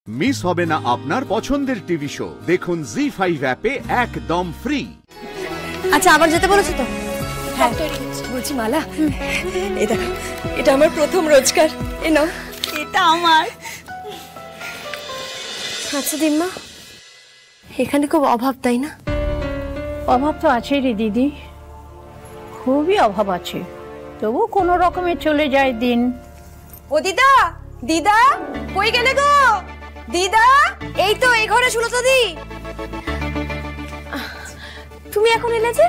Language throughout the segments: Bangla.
মিস হবে না আপনার পছন্দের টিভি শো। দেখুন জি5 অ্যাপে একদম ফ্রি। আচ্ছা আবার যেতে বলেছো তো? হ্যাঁ বলছি মালা, এই দেখো এটা আমার প্রথম রোজগার, এ নাও এটা আমার। আচ্ছা দিম্মা, এখানে খুব অভাব তাই না? অভাব তো আছে রে দিদি, খুবই অভাব আছে, তবু কোনো রকমে চলে যায় দিন। ও দিদা, দিদা কই গেলে গো? দিদা এই তো এই ঘরে শুনো তো দি। তুমি এখন এলে যে?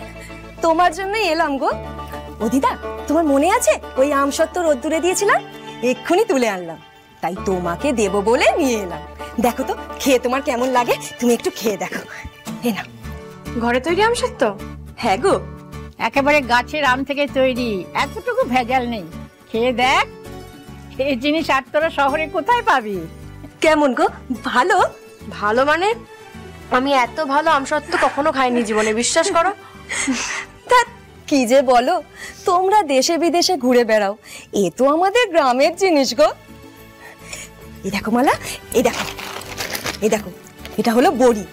তোমার জন্যই এলাম গো। ও দিদা তোমার মনে আছে ওই আমসত্ত্ব রোদ্দুরে দিয়েছিলাম, এক্ষুনি তুলে আনলাম, তাই তোমাকে দেব বলে নিয়ে এলাম। দেখো তো খেয়ে তোমার কেমন লাগে, তুমি একটু খেয়ে দেখো। এ নাও। ঘরে তৈরি আমসত্ত্ব? হ্যাঁ গো, একেবারে গাছের আম থেকে তৈরি, এতটুকু ভেজাল নেই, খেয়ে দেখ। এই জিনিস আর তোরা শহরে কোথায় পাবি? কেমন গো, ভালো? ভালো মানে আমি এত ভালো আমসত্ত্ব কখনো খাইনি জীবনে, বিশ্বাস করো। তা কি যে বলো, তোমরা দেশে বিদেশে ঘুরে বেড়াও, এ তো আমাদের গ্রামের জিনিস গো। এই দেখো মালা, এই দেখো, এই দেখো, এটা হলো বড়ি,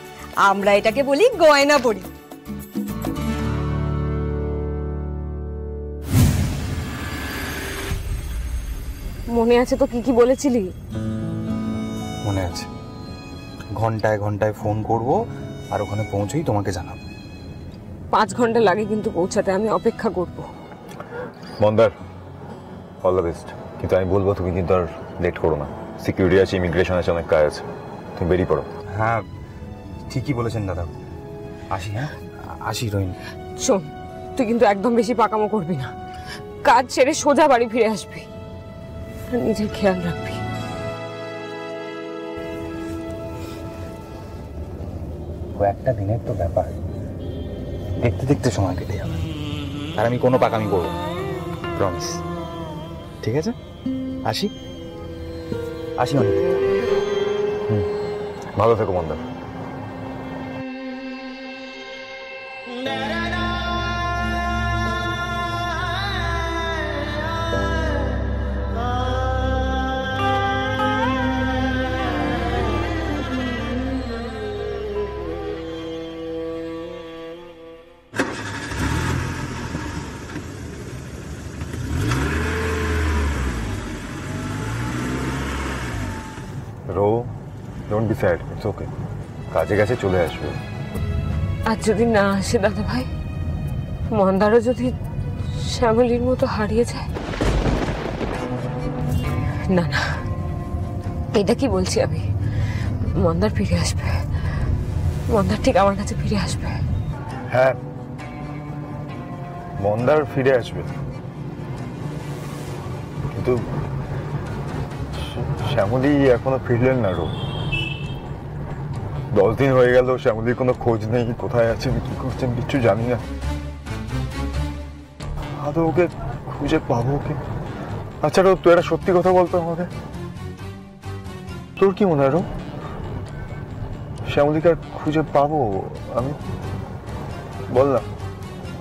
আমরা এটাকে বলি গয়না বড়ি। মনে আছে তো কি কি বলেছিলি? মনে আছে, ঘন্টায় ঘন্টায় ফোন করব আর ওখানে পৌঁছেই তোমাকে জানাবো। 5 ঘন্টা লাগে কিন্তু পৌঁছাতে, আমি অপেক্ষা করব। মন্দার, অল দ্য বেস্ট। কিন্তু আমি বলবো তুমি কিন্তু আর লেট করো না, সিকিউরিটি আছে, ইমিগ্রেশন আছে, অনেক কাজ আছে, তুমি বেরিয়ে পড়ো। হ্যাঁ ঠিকই বলেছেন দাদা, আসি। হ্যাঁ আসি রোহিণী। শোন, তুই কিন্তু একদম বেশি পাকামো করবি না, কাজ ছেড়ে সোজা বাড়ি ফিরে আসবি, নিজের খেয়াল রাখবি। একটা দিনের তো ব্যাপার, দেখতে দেখতে সময় কেটে যাবে, আর আমি কোনো পাকামি করবো, প্রমিস। ঠিক আছে, আসি আসি অনেক। ভালো থেকো মন্দার। রো, don't be sad, it's okay, কাজে গেছে, চলে আসবে। আর যদি না আসে দাদা ভাই, মন্দারও যদি শ্যামলীর মতো হারিয়ে যায়? না না, এটা কি বলছি আমি, মন্দার ফিরে আসবে, মন্দার ঠিক আমার কাছে ফিরে আসবে। হ্যাঁ, মন্দার ফিরে আসবে, কিন্তু শ্যামলী এখনো ফিরলেন না। রো, 10 দিন হয়ে গেল, শ্যামলীর কোনো খোঁজ নেই, কোথায় আছেন কি করছেন কিচ্ছু জানি না। আদৌ ওকে খুঁজে পাবো ওকে? আচ্ছা রো, তুই একটা সত্যি কথা বলতো আমাকে, তোর কি মনে হয় রো, শ্যামলীকে আর খুঁজে পাবো আমি? বল না,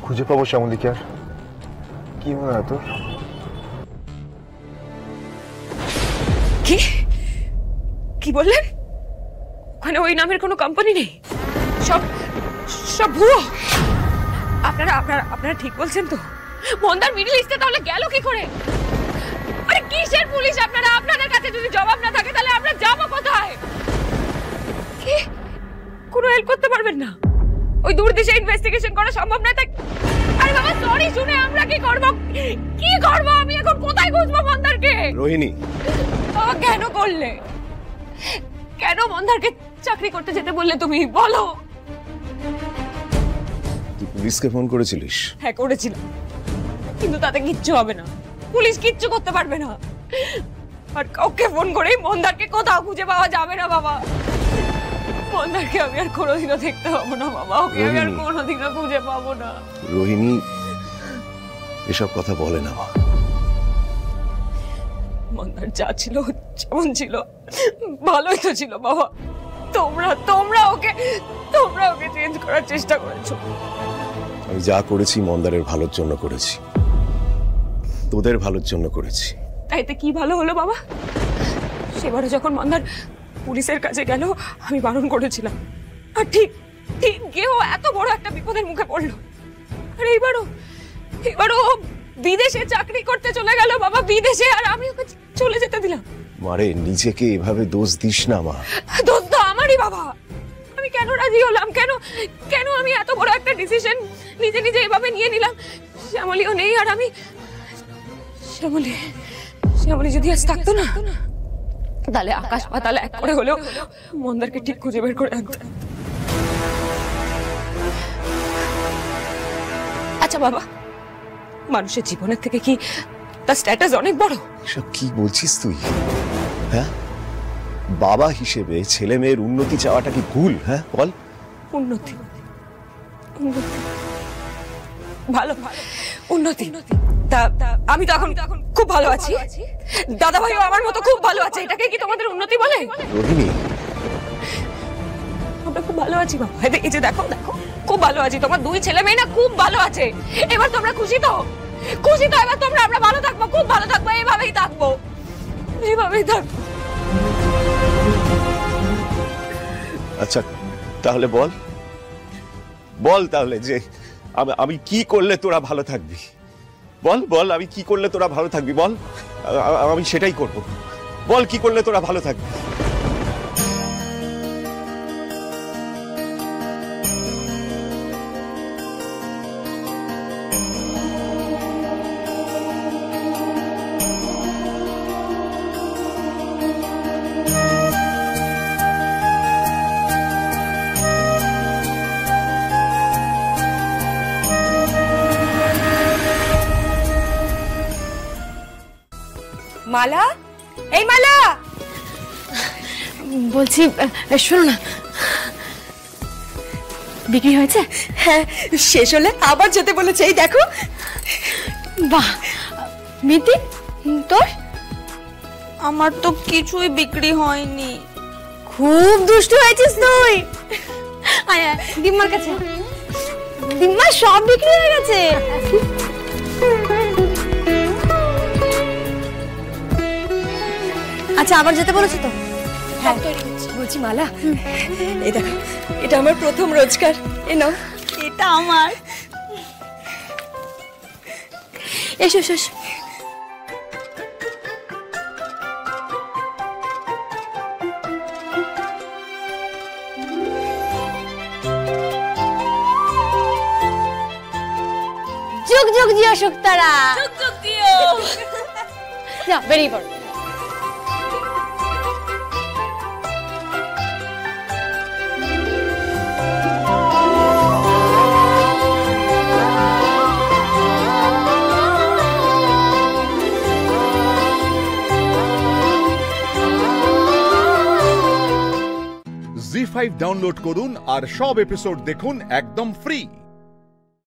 খুঁজে পাবো শ্যামলীকে আর? কি মনে হয় তোর? কি কি বললেন? ওখানে ওই নামের কোনো কোম্পানি নেই, সব সব ভুয়ো? আপনারা আপনারা আপনারা ঠিক বলছেন তো? মন্দার মিডল ইস্টে তাহলে গেল কি করে? আরে কিসের পুলিশ আপনারা? আপনাদের কাছে যদি জবাব না থাকে তাহলে আমরা যাব কোথায়? কি কোনো হেল্প করতে পারবেন না? ওই দূর দেশে ইনভেস্টিগেশন করা সম্ভব না? তাই আরে বাবা সরি, শুনে আমরা কি করব? কি করব আমি এখন? কোথায় খুঁজবো মন্দারকে? রোহিণী, বাবা কেন করলে? কেন মন্দারকে চাকরি করতে যেতে বললে তুমি? বলো। তুই পুলিশকে ফোন করেছিলিস? হ্যাঁ করেছিলাম, কিন্তু তাতে কিচ্ছু হবে না, পুলিশ কিচ্ছু করতে পারবে না। আর কাউকে ফোন করে মন্দারকে কোথাও খুঁজে পাওয়া যাবে না বাবা। মন্দারকে আমি আর কোনোদিনও দেখতে পাবো না বাবা, ওকে আমি আর কোনোদিনও খুঁজে পাবো না। রোহিণী এসব কথা বলে না। মন্দার যা ছিল যেমন ছিল ভালোই তো ছিল বাবা। তোমরা ওকে চেঞ্জ করার চেষ্টা করেছো। আমি যা করেছি মন্দারের ভালোর জন্য করেছি, তোদের ভালোর জন্য করেছি। তাইতে কি ভালো হলো বাবা? সেবারে যখন মন্দার পুলিশের কাছে গেল, আমি বারণ করেছিলাম। আর ঠিক ঠিক গেও এত বড় একটা বিপদের মুখে পড়লো। আর এইবারও ও বিদেশে চাকরি করতে চলে গেল বাবা, বিদেশে। আর আমি ওকে চলে যেতে দিলাম। মারে, নিজেকে এভাবে দোষ দিস না মা। দোষ তো আমারই বাবা। আমি কেন রাজি হলাম? কেন আমি এত বড় একটা ডিসিশন নিজে নিজে এভাবে নিয়ে নিলাম? শ্যামলীও নেই, আর আমি শ্যামলী যদি আজ থাকতো না, তাহলে আকাশ পাতাল এক করে হলেও মন্দারকে ঠিক খুঁজে বের করে আনতাম। আচ্ছা বাবা, মানুষের জীবনের থেকে কি তার স্ট্যাটাস অনেক বড়? এসব কি বলছিস তুই? হ্যাঁ, বাবা হিসেবে ছেলে মেয়ের উন্নতি চাওয়াটা কি ভুল? হ্যাঁ বল। উন্নতি ভালো, উন্নতি। তা আমি তো এখন খুব ভালো আছি, দাদা ভাইও আমার মতো খুব ভালো আছে। এটাকে কি তোমাদের উন্নতি বলে? রোহিণী, আমরা খুব ভালো আছি বাবা। এই যে দেখো খুব ভালো আছি। তোমার দুই ছেলে মেয়ে না খুব ভালো আছে। এবার তোমরা খুশি তো? এবার আমরা ভালো থাকবো, খুব ভালো থাকবো, এইভাবেই থাকবো। আচ্ছা তাহলে বল তাহলে যে আমি কি করলে তোরা ভালো থাকবি? বল আমি কি করলে তোরা ভালো থাকবি? বল, আমি সেটাই করব। বল কি করলে তোরা ভালো থাকবি? মালা, এই মালা, বলছি শোনো না, বিক্রি হয়েছে? হ্যাঁ, শেষ হলে আবার যেতে বলেছে। এই দেখো। বাহ মিতি, তোর? আমার তো কিছুই বিক্রি হয়নি। খুব দুষ্টু হয়েছিস তুই। আয় দিম্মার কাছে। দিম্মা, সব বিক্রি হয়ে গেছে। আচ্ছা, আবার যেতে বলেছে তো? হ্যাঁ, বলছি মালা, এই দেখো, এটা আমার প্রথম রোজগার। এ নাও, এটা আমার। এসো। যুগ যুগ জিও শুক্তারা, যুগ যুগ জিও। যাও বেরিয়ে পড়ো। জি5 ডাউনলোড করুন আর সব এপিসোড দেখুন একদম ফ্রি।